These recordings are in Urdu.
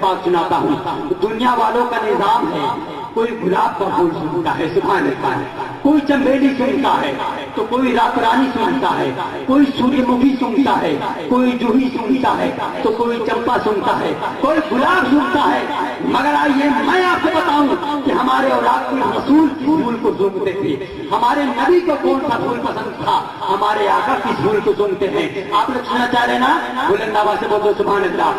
پاک سناتا ہوں. دنیا والوں کا نظام ہے، کوئی گلاب کا پھول سنتا ہے سبحان اللہ، کوئی چمیلی سنتا ہے تو کوئی رات رانی سنتا ہے، کوئی سورج مکھی سنتا ہے، کوئی جوہی سنتا ہے تو کوئی چمپا سنتا ہے، کوئی گلاب سنتا ہے. مگر آئیے میں آپ کو بتاؤں کہ ہمارے اولاد کے رسول کس پھول کو سنتے تھے، ہمارے نبی کو کون سا پھول پسند تھا، ہمارے آقا کس پھول کو سنتے ہیں. آپ لوگ سننا چاہ رہے نا؟ بلند آواز سے بولو سبحان اللہ.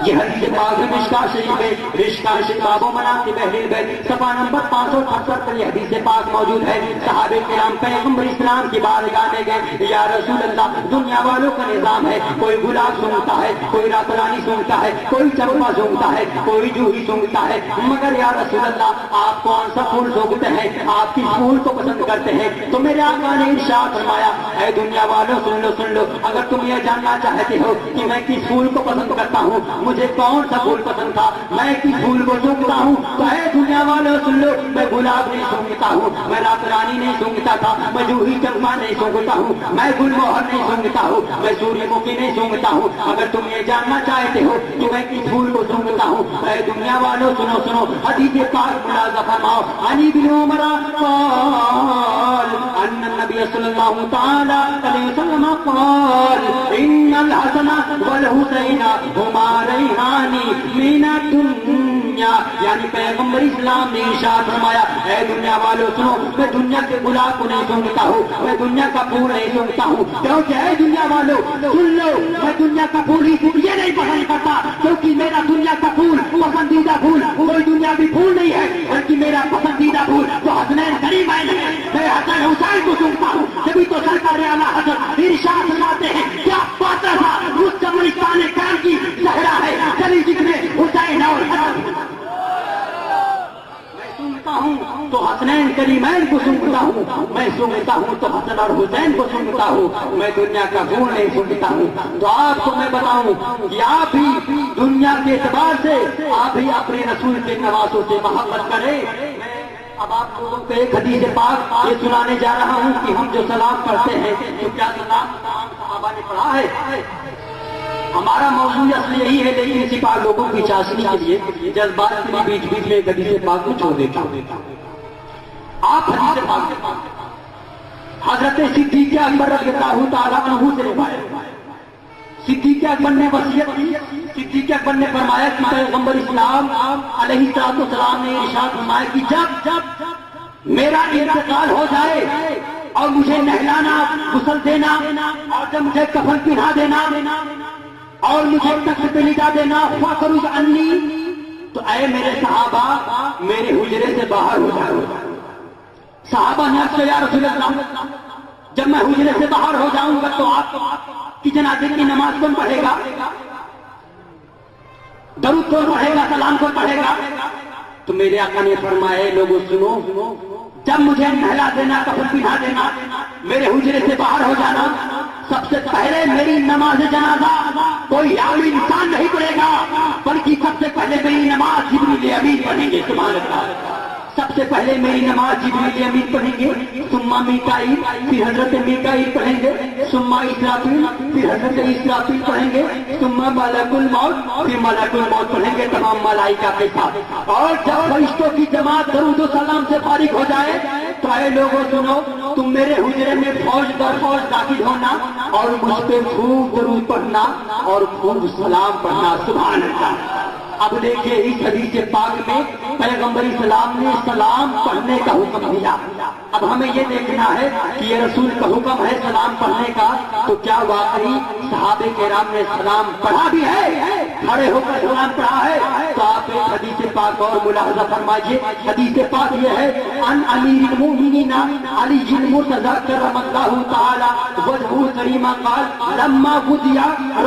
یہ حدیث پاک مشکاۃ شریف ہے، مشکاۃ شریف باب مناقب اہل البیت صفحہ نمبر 578 پر یہ حدیث پاک موجود ہے. صحابہ کرام پیغمبر اسلام کی بارگاہ میں گئے، یا رسول اللہ دنیا والوں کا نظام ہے، کوئی گلاب سنتا ہے، کوئی رات رانی سنتا ہے، کوئی چمپا سنتا ہے، کوئی جوہی سنتا ہے، مگر یا رسول اللہ آپ کون سا پھول سونگتے ہیں، آپ کس پھول کو پسند کرتے ہیں؟ تو میرے آقا نے ارشاد فرمایا، اے دنیا والوں سن لو، اگر تم یہ جاننا چاہتے ہو کہ میں کس پھول کو پسند کرتا ہوں، مجھے کون سا پھول پسند تھا، میں کس پھول کو سونگتا ہوں، تو اے دنیا والوں سن لو، میں گلاب نہیں سونگتا ہوں، میں رات رانی نہیں سونگتا تھا، میں جوہی چمپا نہیں سونگتا ہوں، میں گل موہر نہیں سونگتا ہوں، میں سوریہ مکھی نہیں سونگتا ہوں. اگر تم یہ جاننا چاہتے ہو کہ میں کس پھول کو سونگتا ہوں، اے دنیا والوں سنو حدیث پاک ملاحظہ فرماؤ. عن ابن عمر قال ان النبي صلی اللہ تعالی علیہ وسلم قال ان الحسن والحسین ہما ریحان من الدنیا. یعنی پیغمبر اسلام نے ارشاد فرمایا، اے دنیا والوں سنو، میں دنیا کے گلاب کو نہیں سونگتا ہوں، میں دنیا کا پھول نہیں سونگتا ہوں. کیونکہ اے دنیا والوں سن لو، میں دنیا کا پھول ہی یہ نہیں پسند کرتا، کیونکہ میرا دنیا کا پھول پسندیدہ پھول کوئی دنیاوی پھول نہیں ہے، بلکہ میرا پسندیدہ پھول تو حسنین کریمین ہے. میں حسن حسین کو سنتا ہوں، جبھی تو سرکار اعلیٰ حضرت ارشاد فرماتے ہیں کیا پاتا تھا اس چمرستان کام کی صحرا ہے چلی ذکر حسین اور حسن. میں سنتا ہوں تو حسنین کریمین کو سنتا ہوں، میں سنتا ہوں تو حسن اور حسین کو سنتا ہوں، میں دنیا کا پھول نہیں سنتا ہوں. تو آپ کو میں بتاؤں کہ آپ بھی دنیا کے اعتبار سے آپ بھی اپنے رسول کے نوازوں سے محبت کریں. اب آپ لوگوں کو ایک حدیث پاک یہ سنانے جا رہا ہوں کہ ہم جو سلام پڑھتے ہیں تو کیا سلام صحابہ نے پڑھا ہے؟ ہمارا موضوع اصل یہی ہے، لیکن اسی پاک لوگوں کی چاشنی کے لیے جذبات کے بیچ بیچ میں حدیث پاک کو چھوڑ دیتا ہوں. آپ حدیث پاک حضرت صدیق اکبر رضی اللہ تعالیٰ عنہ سے روایت ہے. صدیق اکبر نے وصیت کی، صدیق اکبر نے فرمایا کہ پیغمبر اسلام علیہ السلام نے ارشاد فرمایا کہ جب میرا انتقال ہو جائے اور مجھے نہلانا غسل دینا اور جب مجھے کفن پہنا دینا اور مجھے تخت پہ لٹا دینا فخرج عنی، تو اے میرے صحابہ میرے حجرے سے باہر ہو جاؤ. صحابہ نے عرض کیا یا رسول اللہ جب میں حجرے سے باہر ہو جاؤں گا تو آپ کی جنازے کی نماز کون پڑھے گا، درود کون پڑھے گا، سلام کون پڑھے گا؟ تو میرے آقا نے فرمایا لوگوں سنو، جب مجھے نہلا دینا کفن پہنا دینا میرے حجرے سے باہر ہو جانا، سب سے پہلے میری نماز جنازہ کوئی عام انسان نہیں پڑھے گا، بلکہ سب سے پہلے میری نماز جبریل امین پڑھیں گے. سبحان اللہ. سب سے پہلے میری نماز جبریل امین پڑھیں گے، ثم میکائیل، پھر حضرت میکائیل پڑھیں گے، ثم اسرافیل، پھر حضرت اسرافیل پڑھیں گے، ثم ملک الموت، پھر ملک الموت پڑھیں گے تمام ملائکہ کے ساتھ. اور جب فرشتوں کی جماعت درود و سلام سے فارغ ہو جائے تو اے لوگوں سنو، تم میرے حجرے میں فوج در فوج داخل ہونا اور مجھ پہ خوب درود پڑھنا اور خوب سلام پڑھنا. سبحان اللہ. اب دیکھیے اس حدیث پاک میں پیغمبر اسلام نے سلام پڑھنے کا حکم دیا. اب ہمیں یہ دیکھنا ہے کہ یہ رسول کا حکم ہے سلام پڑھنے کا، تو کیا واقعی صحابہ کرام نے سلام پڑھا بھی ہے، کھڑے ہو کر سلام پڑھا ہے؟ تو آپ ایک حدیث پاک اور ملاحظہ فرمائیے. حدیث پاک یہ ہے ان امیر المؤمنین علی المرتضی کرم اللہ تعالی وجہہ کریم قال لما قضی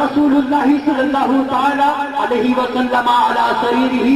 رسول اللہ صلی اللہ تعالی علیہ وسلم على سريره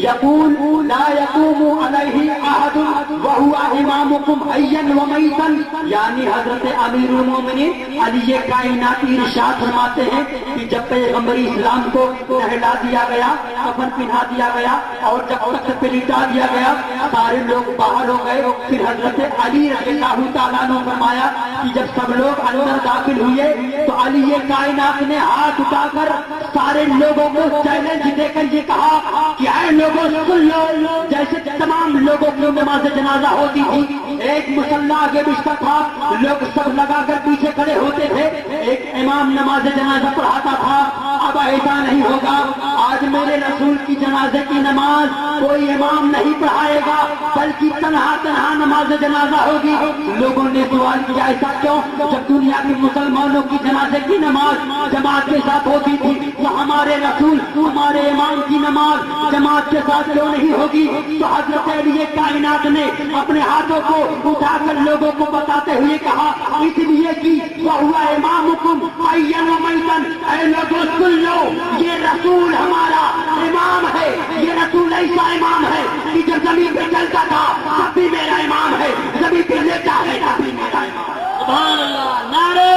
يقول لا يقوم عليه احد وهو امامكم حيا وميتا. یعنی حضرت امیر المومنین علی کائنات ارشاد فرماتے ہیں کہ جب پیغمبر اسلام کو نہلا دیا گیا، کفن پہنا دیا گیا اور جب تخت پہ لٹا دیا گیا، سارے لوگ باہر ہو گئے. پھر حضرت علی رضی اللہ تعالیٰ نے فرمایا کہ جب سب لوگ اندر داخل ہوئے تو علی کائنات نے ہاتھ اٹھا کر سارے لوگوں کو چیلنج دے کر کہا کہ اے لوگوں سن لو، جیسے تمام لوگوں کی نماز جنازہ ہوتی تھی، ایک مسلح آگے بچتا تھا، لوگ سب لگا کر پیچھے کھڑے ہوتے تھے، ایک امام نماز جنازہ پڑھاتا تھا۔ اب ایسا نہیں ہوگا، آج میرے رسول کی جنازے کی نماز کوئی امام نہیں پڑھائے گا، بلکہ تنہا تنہا نماز جنازہ ہوگی۔ لوگوں نے سوال کیا ایسا کیوں؟ جب دنیا کے مسلمانوں کی جنازے کی نماز جماعت کے ساتھ ہوتی تھی تو ہمارے رسول ہمارے امام کی نماز جماعت کے ساتھ کیوں نہیں ہوگی؟ تو حضرت علی کائنات نے اپنے ہاتھوں کو اٹھا کر لوگوں کو بتاتے ہوئے کہا، اس لیے کہ وَهُوَ إِمَامُكُمْ حَيًّا وَمَيْتًا، اے لوگوں سن لو، یہ رسول ہمارا امام ہے، یہ رسول ایسا امام ہے کہ جب زمین پہ چلتا تھا تب بھی میرا امام ہے، زمین پہ لیٹا ہے تب بھی میرا امام ہے۔ سبحان اللہ، نعرہ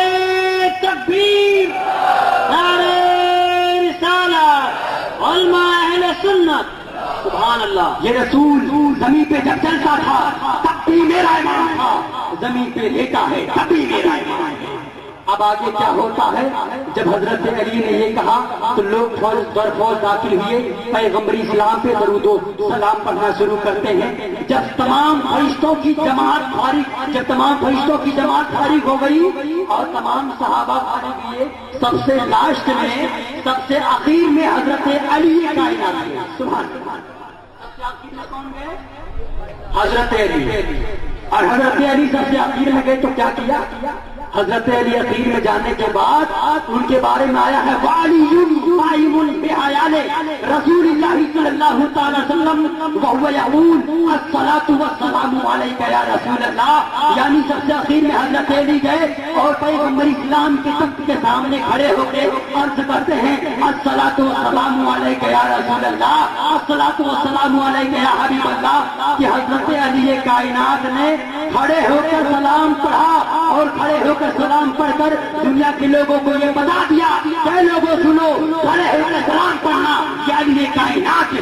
تکبیر، نعرہ رسالت، علماء اہل سنت، سبحان اللہ۔ یہ رسول زمین پہ جب چلتا تھا تب بھی میرا امام تھا، زمین پہ لیٹا ہے تب بھی میرا امام ہے۔ اب آگے کیا ہوتا ہے؟ جب حضرت علی نے یہ کہا تو لوگ فوج در فوج داخل ہوئے، پیغمبری اسلام پہ درود و سلام پڑھنا شروع کرتے ہیں۔ جب تمام فرشتوں کی جماعت فارغ ہو گئی اور تمام صحابہ فارغ ہوئے، سب سے لاسٹ میں، سب سے آخر میں حضرت علی کائنات گئے۔ سبحان اللہ، سب سے آخر میں کون گئے؟ حضرت علی۔ اور حضرت علی سب سے آخر میں گئے تو کیا کیا؟ حضرت علی اخیر میں جانے کے بعد ان کے بارے میں آیا ہے وَعَلِيٌّ قَائِمٌ بِحَيَالِ رسول اللہ صلی اللہ تعالی وسلم وَهُوَ يَقُولُ الصَّلَاةُ وَالسَّلَامُ عَلَيْكَ یا رسول اللہ، یعنی سب سے اخیر میں حضرت علی گئے اور پیغمبر اسلام کے سب کے سامنے کھڑے ہو کے عرض کرتے ہیں الصَّلَاةُ وَالسَّلَامُ عَلَيْكَ یا رسول اللہ، الصَّلَاةُ وَالسَّلَامُ عَلَيْكَ یا حبیب اللہ، کہ حضرت علی کائنات نے کھڑے ہو کر سلام پڑھا اور کھڑے ہو کر سلام پڑھ کر دنیا کے لوگوں کو یہ بتا دیا کہ لوگوں سنو، کھڑے ہو کر سلام پڑھنا کیا یہ کائنات ہے۔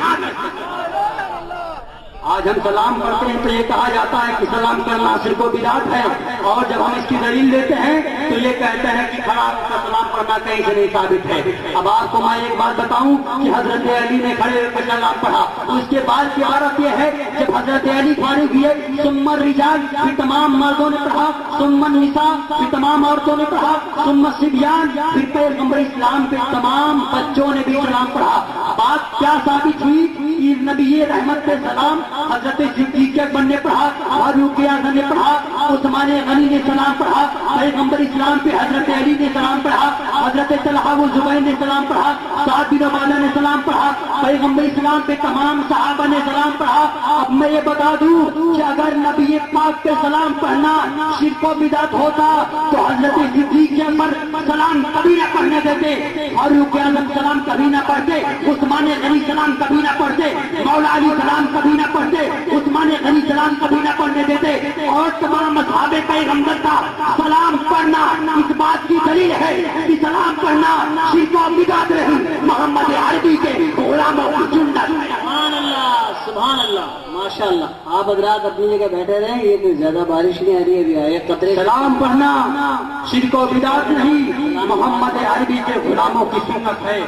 آج ہم سلام پڑھتے ہیں تو یہ کہا جاتا ہے کہ سلام کرنا شرک و بدعت ہے، اور جب ہم اس کی دلیل لیتے ہیں تو یہ کہتے ہیں کہ کھڑا ہو کر سلام پڑھنا کہیں سے نہیں ثابت ہے۔ اب آپ کو میں ایک بات بتاؤں کہ حضرت علی نے کھڑے ہو کر سلام پڑھا، اس کے بعد کی عبارت یہ ہے جب حضرت علی فارغ ہوئے ثم الرجال، پھر تمام مردوں نے پڑھا، ثم النساء، پھر تمام عورتوں نے پڑھا، ثم الصبیان، پھر پیغمبر اسلام پہ تمام بچوں نے بھی سلام پڑھا۔ بات کیا ثابت ہوئی کہ نبی رحمت پہ سلام حضرت صدیق اکبر نے پڑھا، فاروق اعظم نے پڑھا، عثمان غنی نے سلام پڑھا، پیغمبر اسلام پہ حضرت علی نے سلام پڑھا، حضرت طلحہ و زبیر نے سلام پڑھا، سعد بن عبادہ نے سلام پڑھا، پیغمبر اسلام پہ تمام صحابہ نے سلام پڑھا۔ اب میں یہ بتا دوں کہ اگر نبی پاک پہ سلام پڑھنا شرک و بدعت ہوتا تو حضرت صدیق اکبر سلام کبھی نہ پڑھنے دیتے، فاروق اعظم سلام کبھی نہ پڑھتے، عثمان غنی سلام کبھی نہ پڑھتے، مولا علی سلام کبھی نہ پڑھتے، عثمان غنی سلام کبھی نہ پڑھنے دیتے، اور تمام اصحاب پیغمبر کا سلام پڑھنا اس بات کی دلیل ہے کہ سلام پڑھنا شرک و بدعت نہیں، محمد عربی کے غلاموں کی سنت۔ سبحان اللہ، سبحان اللہ، ماشاء اللہ۔ آپ حضرات اپنی جگہ بیٹھے رہیں، یہ کوئی زیادہ بارش نہیں آ رہی، ابھی آئے قطرے۔ سلام پڑھنا شرک و بدعت نہیں، محمد عربی کے غلاموں کی سنت ہے۔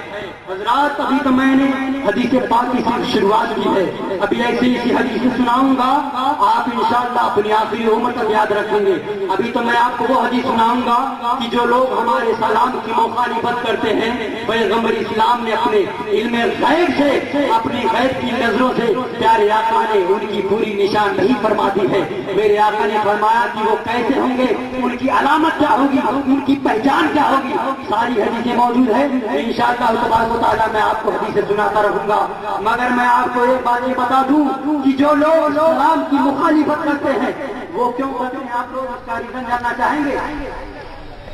حضرات ابھی تو میں نے حدیث پاک کی صرف شروعات کی ہے، ابھی ایسی حدیث سناؤں گا، آپ انشاءاللہ اپنی آخری عمر تک یاد رکھیں گے۔ ابھی تو میں آپ کو وہ حدیث سناؤں گا کہ جو لوگ ہمارے سلام کی مخالفت کرتے ہیں، پیغمبر اسلام نے اپنے علم غیب سے، اپنی غیب کی نظروں سے پیارے آقا نے ان کی پوری نشاندہی فرما دی ہے۔ میرے آقا نے فرمایا کہ وہ کیسے ہوں گے، ان کی علامت کیا ہوگی، ان کی پہچان کیا ہوگی، ساری حدیثیں موجود ہیں۔ انشاءاللہ تبارک و تعالیٰ میں آپ کو حدیثیں سناتا رہوں گا، مگر میں آپ کو ایک بات یہ بتا دوں کہ جو لوگ اسلام کی مخالفت کرتے ہیں وہ کیوں کرتے ہیں؟ آپ لوگ اس کا ریزن جاننا چاہیں گے؟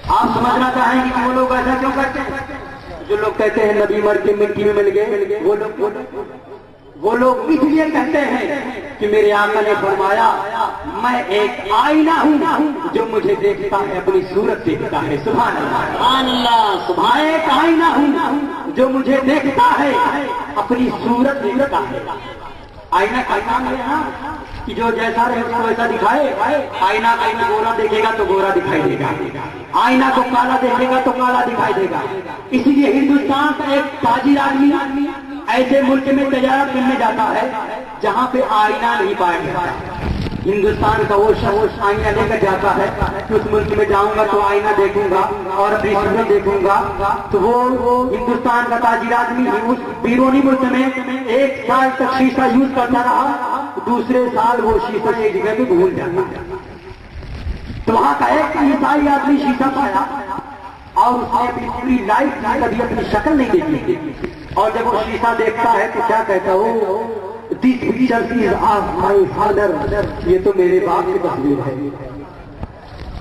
آپ سمجھنا چاہیں گے کہ وہ لوگ ایسا کیوں کرتے ہیں؟ جو لوگ کہتے ہیں نبی مر کے مٹی میں مل گئے، وہ لوگ اس لیے کہتے ہیں کہ میرے آقا نے فرمایا میں ایک آئینہ ہوں جو مجھے دیکھتا ہے، اپنی صورت دیکھتا ہے۔ سبحان اللہ، سبحان اللہ، میں ایک آئینہ ہوں جو مجھے دیکھتا ہے، اپنی صورت دیکھتا ہے۔ آئینہ کا نام ہے نا کہ جو جیسا رہے اس کو ویسا دکھائے۔ آئینہ کا گورا دیکھے گا تو گورا دکھائی دے گا، آئینہ کو کالا دیکھے گا تو کالا دکھائی دے گا۔ اسی لیے ہندوستان کا ایک تاجر آدمی ایسے ملک میں تجارت کرنے جاتا ہے جہاں پہ آئینہ نہیں پایا جاتا. ہندوستان کا وہ شخص آئینہ لے کر جاتا ہے کہ اس ملک میں جاؤں گا تو آئینہ دیکھوں گا اور اپنی صورت دیکھوں گا, تو وہ ہندوستان کا تاجر آدمی اس بیرونی ملک میں 1 سال تک شیشہ یوز کرتا رہا, دوسرے سال وہ شیشہ ایک جگہ پہ بھول جاتا. تو وہاں کا ایک عیسائی آدمی شیشہ پایا اور اس نے اپنی پوری لائف میں کبھی اپنی شکل نہیں دیکھی, اور جب وہ شیشہ دیکھتا ہے تو کیا کہتا ہو, this picture is of my father, یہ تو میرے باپ کی تصویر ہے.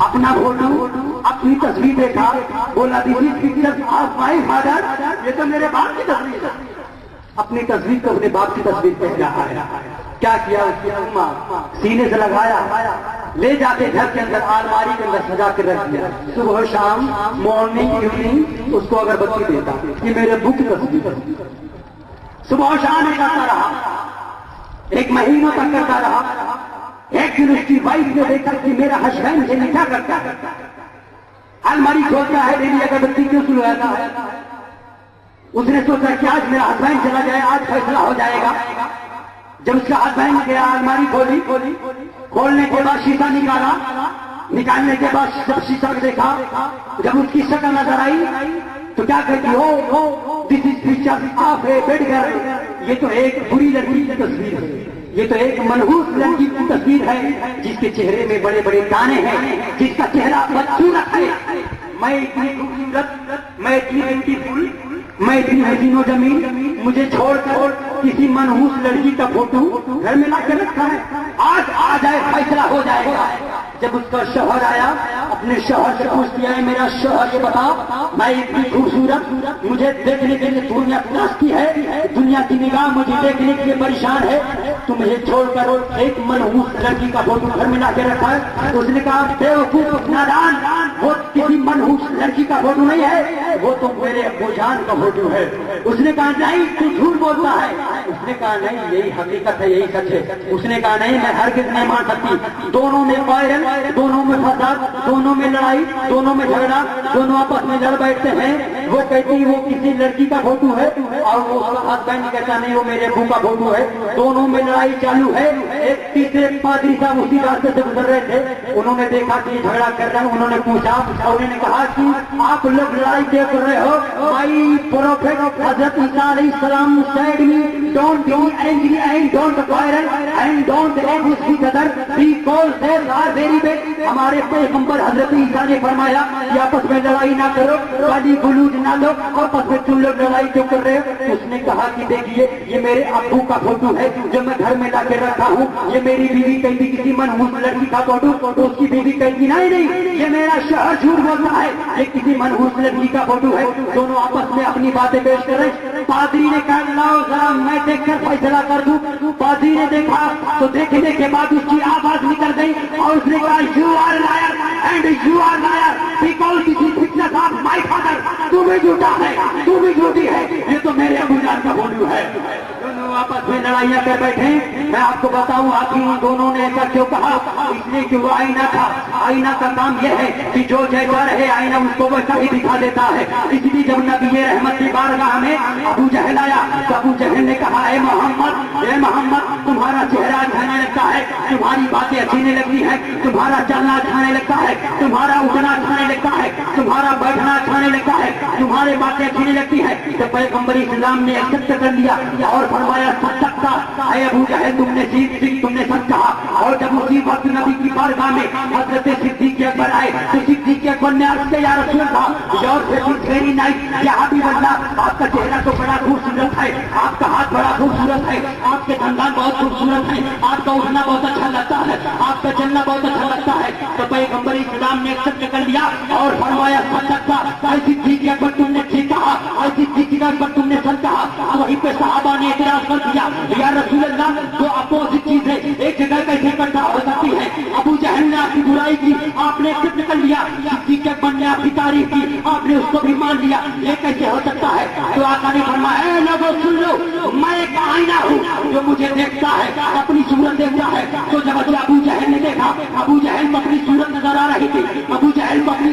اپنا فوٹو اپنی تصویر دیکھا, بولا دس is picture of my father, یہ تو میرے باپ کی تصویر ہے. اپنی تصویر کو اپنے باپ کی تصویر کہہ رہا ہے. کیا کیا اس کی اماں, سینے سے لگایا, لے جاتے گھر کے اندر الماری کے اندر سجا کے رکھ دیا. صبح شام مارننگ ایوننگ اس کو اگربتی دیتا, یہ میرے ابو کی تصویر ہے. صبح شام کرتا رہا, 1 مہینوں تک کرتا رہا. ایک دن اس کی وائف نے دیکھا کہ میرا ہسبینڈ مجھے کیا کرتا ہے, الماری کھولتا ہے, میری اگربتی کیوں سلواتا ہے. اس نے سوچا کہ آج میرا ہسبینڈ چلا جائے, آج فیصلہ ہو جائے گا. جب اس کا ہسبینڈ گیا, الماری کھولی, کھولنے کے بعد شیشہ نکالا, نکالنے کے بعد جب شیشہ دیکھا, جب اس کی شکل نظر آئی تو کیا کہتی ہو, this is picture of a bad girl, یہ تو ایک بری لڑکی کی تصویر ہے, یہ تو ایک منحوس لڑکی کی تصویر ہے جس کے چہرے میں بڑے بڑے دانے ہیں, جس کا چہرہ بدصورت ہے. میں اتنی خوبصورت, میں اتنی بیوٹیفل, میں اتنی حسین و جمیل, مجھے چھوڑ کر کسی منحوس لڑکی کا فوٹو گھر میں لا کے رکھا ہے, آج آ جائے فیصلہ ہو جائے گا. جب اس کا شوہر آیا, اپنے شوہر سے پوچھ دیا, میرا شوہر یہ بتا, میں اتنی خوبصورت, مجھے دیکھنے کے لیے دنیا ترستی ہے, دنیا کی نگاہ مجھے دیکھنے کے لیے پریشان ہے, تو مجھے چھوڑ کر ایک منحوس لڑکی کا فوٹو گھر میں لا کے رکھا ہے. اس نے کہا, بیوقوف نادان, وہ کسی منحوس لڑکی کا فوٹو نہیں ہے, وہ تو میرے ابو جان کا فوٹو ہے. اس نے کہا نہیں, تو جھوٹ بولتا ہے. اس نے کہا نہیں, یہی حقیقت ہے, یہی سچ ہے. اس نے کہا نہیں, میں ہرگز نہیں مان سکتی. دونوں میں وائرل, دونوں میں فساد, دونوں میں لڑائی, دونوں میں جھگڑا, دونوں آپس میں لڑ بیٹھتے ہیں. وہ کہتی وہ کسی لڑکی کا فوٹو ہے اور وہ ہسبینڈ کہتا نہیں, وہ میرے ابو کا فوٹو ہے. دونوں میں لڑائی چالو ہے. ایک تیسرے پادری صاحب اسی راستے سے گزر رہے تھے, انہوں نے دیکھا کہ جھگڑا کر رہا ہے, انہوں نے پوچھا اور انہوں نے کہا کہ آپ لوگ لڑائی دیکھ رہے ہو, مائی پروفیٹ حضرت عیسیٰ علیہ السلام said me, don't be angry and don't quarrel and don't abuse each other because they are very bad. ہمارے پیغمبر حضرت عیسیٰ نے فرمایا کہ آپس میں لڑائی نہ کرو, گالی گلوج نہ دو, آپس میں تم لوگ لڑائی کیوں کر رہے ہو. اس نے کہا کہ دیکھیے, یہ میرے ابو کا فوٹو ہے جو میں گھر میں لا کے رکھا ہوں. یہ میری بیوی کہتی کسی منحوس لڑکی کا فوٹو, تو اس کی بیوی کہتی نہیں, یہ میرا شوہر جھوٹ بولتا ہے, یہ کسی منحوس لڑکی کا فوٹو ہے. دونوں آپس میں اپنی باتیں پیش کر رہے. پادری نے کہا لاؤ ذرا میں دیکھ کر فیصلہ کر دوں. پادری نے دیکھا تو دیکھنے کے بعد اس کی آواز نکل گئی اور اس نے کہا you are liar and you are liar because this is picture of my father. تم بھی جھوٹا ہے, تم بھی جھوٹی ہے, یہ تو میرے ابو جان کا فوٹو ہے. دونوں آپس میں لڑائیاں کر بیٹھے. میں آپ کو بتاؤں آپ ہی دونوں نے ایسا کیوں کہا, اس لیے کہ وہ آئینہ تھا. آئینہ کا کام یہ ہے کہ جو جیسا رہے آئینہ اس کو ویسا ہی دکھا دیتا ہے. اس لیے جب نبی رحمت کی بارگاہ میں ابو جہل آیا تو ابو جہل نے کہا, اے محمد تمہارا چہرہ اچھانے لگتا ہے, تمہاری باتیں اچھنے لگتی ہیں, تمہارا چلنا اچھانے لگتا ہے, تمہارا اٹھنا اچھانے لگتا ہے, تمہارا بیٹھنا اچھانے لگتا ہے, تمہاری باتیں اچھنے لگتی ہیں. تو پیغمبر اسلام نے ایکسپٹ کر لیا اور فرمایا صدقت, اے ابو جہل تم نے سچ کہا. اور جب اسی وقت نبی کی بارگاہ میں حضرت صدیق اکبر آئے تو صدیق اکبر نے عرض کیا, یا رسول اللہ, یور ویری نائس, یا حبیب اللہ, آپ کا چہرہ تو بڑا خوبصورت ہے, آپ کا ہاتھ بڑا خوبصورت ہے, آپ کے خاندان بہت خوبصورت ہے, آپ کا اٹھنا بہت اچھا لگتا ہے, آپ کا چلنا بہت اچھا لگتا ہے. تو پیغمبر اسلام نے ایکسپٹ کر لیا اور فرمایا صدقت, اے صدیق اکبر تم نے ٹھیک کہا, اے صدیق اکبر تم نے سچ کہا. وہیں پہ صحابہ نے اعتراض کر دیا, یا رسول اللہ, جو اپوزٹ چیز ہے ایک جگہ کیسے اکٹھا ہو سکتی ہے. ابو جہل نے آپ کی برائی کی, آپ نے ایکسپٹ کر لیا. صدیق اکبر نے آپ کی تعریف کی, آپ نے اس کو بھی مان لیا. یہ کیسے ہو سکتا ہے. تو آقا نے فرمایا, اے لوگوں سن لو, میں ایک آئینہ ہوں جو مجھے دیکھتا ہے, اپنی صورت دیکھتا ہے. تو جب ابو جہل نے دیکھا, ابو جہل کو اپنی صورت نظر آ رہی تھی, ابو جہل کو اپنی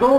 2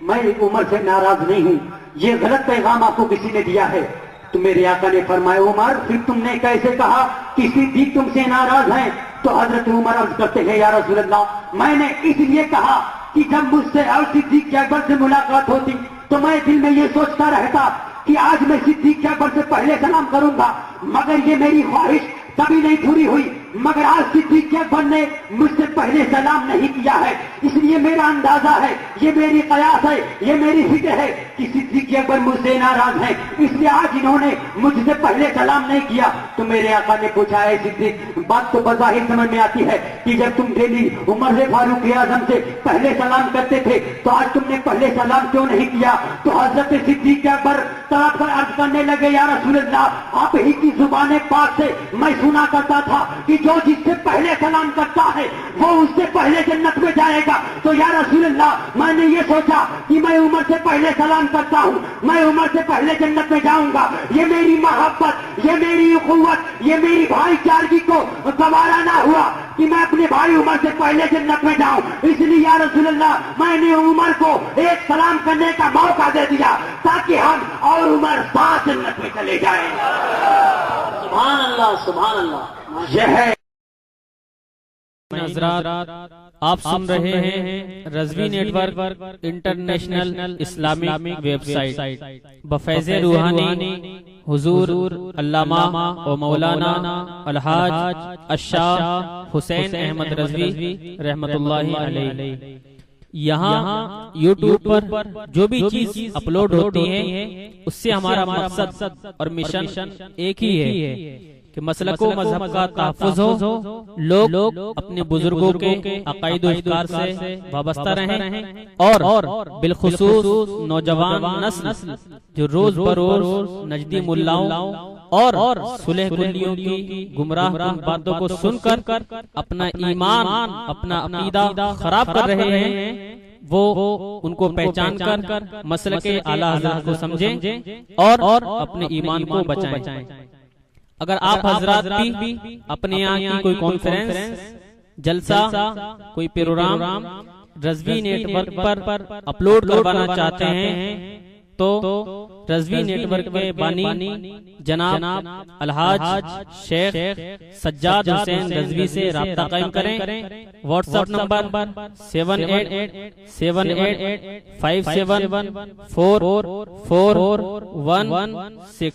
میں عمر سے ناراض نہیں ہوں، یہ غلط پیغام آپ کو کسی نے دیا ہے۔ تو میرے آقا نے فرمایا عمر پھر تم نے کیسے کہا کہ صدیق تم سے ناراض ہیں؟ تو حضرت عمر عرض کرتے ہیں یا رسول اللہ میں نے اس لیے کہا کہ جب مجھ سے اور صدیق اکبر سے ملاقات ہوتی تو میں دل میں یہ سوچتا رہتا کہ آج میں صدیق اکبر سے پہلے سلام کروں گا، مگر یہ میری خواہش کبھی نہیں پوری ہوئی، مگر آج صدیق اکبر نے مجھ سے پہلے سلام نہیں کیا ہے، اس لیے میرا اندازہ ہے، یہ میری قیاس ہے، یہ میری فکر ہے کہ صدیق اکبر مجھ سے ناراض ہیں، اس لیے آج انہوں نے مجھ سے پہلے سلام نہیں کیا۔ تو میرے آقا نے پوچھا ہے صدیق بات تو بظاہر سمجھ میں آتی ہے کہ جب تم ڈیلی عمر سے فاروق اعظم سے پہلے سلام کرتے تھے تو آج تم نے پہلے سلام کیوں نہیں کیا؟ تو حضرت صدیق اکبر طرف پر عرض کرنے لگے یا رسول اللہ آپ ہی کی زبان پاک سے میں سنا کرتا تھا کہ جو جس سے پہلے سلام کرتا ہے وہ اس سے پہلے جنت میں جائے گا، تو یا رسول اللہ میں نے یہ سوچا کہ میں عمر سے پہلے سلام کرتا ہوں، میں عمر سے پہلے جنت میں جاؤں گا، یہ میری محبت، یہ میری اخوت، یہ میری بھائی چارگی کو گوارا نہ ہوا کہ میں اپنے بھائی عمر سے پہلے جنت میں جاؤں، اس لیے یا رسول اللہ میں نے عمر کو ایک سلام کرنے کا موقع دے دیا تاکہ ہم اور عمر ساتھ جنت میں چلے جائیں۔ سبحان اللہ سبحان اللہ۔ یہ ہے حضرات آپ سن رہے ہیں Rizvi network international Islamic website بفیض روحانی حضور علامہ و مولانا الحاج الشاہ حسین احمد رضوی رحمت اللہ علیہ۔ یہاں یوٹیوب پر جو بھی چیز اپلوڈ ہوتی ہے اس سے ہمارا مقصد اور مشن ایک ہی ہے کہ مسلک و مذہب کا تحفظ ہو، لوگ اپنے بزرگوں کے عقائد و افکار سے وابستہ رہیں اور بالخصوص نوجوان نسل جو روز بروز نجدی ملاؤں اور صلح کلیوں کی گمراہ کن باتوں کو سن کر اپنا ایمان اپنا عقیدہ خراب کر رہے ہیں، وہ ان کو پہچان کر مسلک اعلیٰ حضرت کو سمجھیں اور اپنے ایمان کو بچائیں۔ اگر آپ حضرات بھی اپنے یہاں کی کوئی کانفرنس، جلسہ، کوئی پروگرام رضوی نیٹ ورک پر اپلوڈ کروانا چاہتے ہیں تو رضوی نیٹ ورک کے بانی جناب الحاج شیخ سجاد حسین رضوی سے رابطہ قائم کریں۔ What's app number 7878574416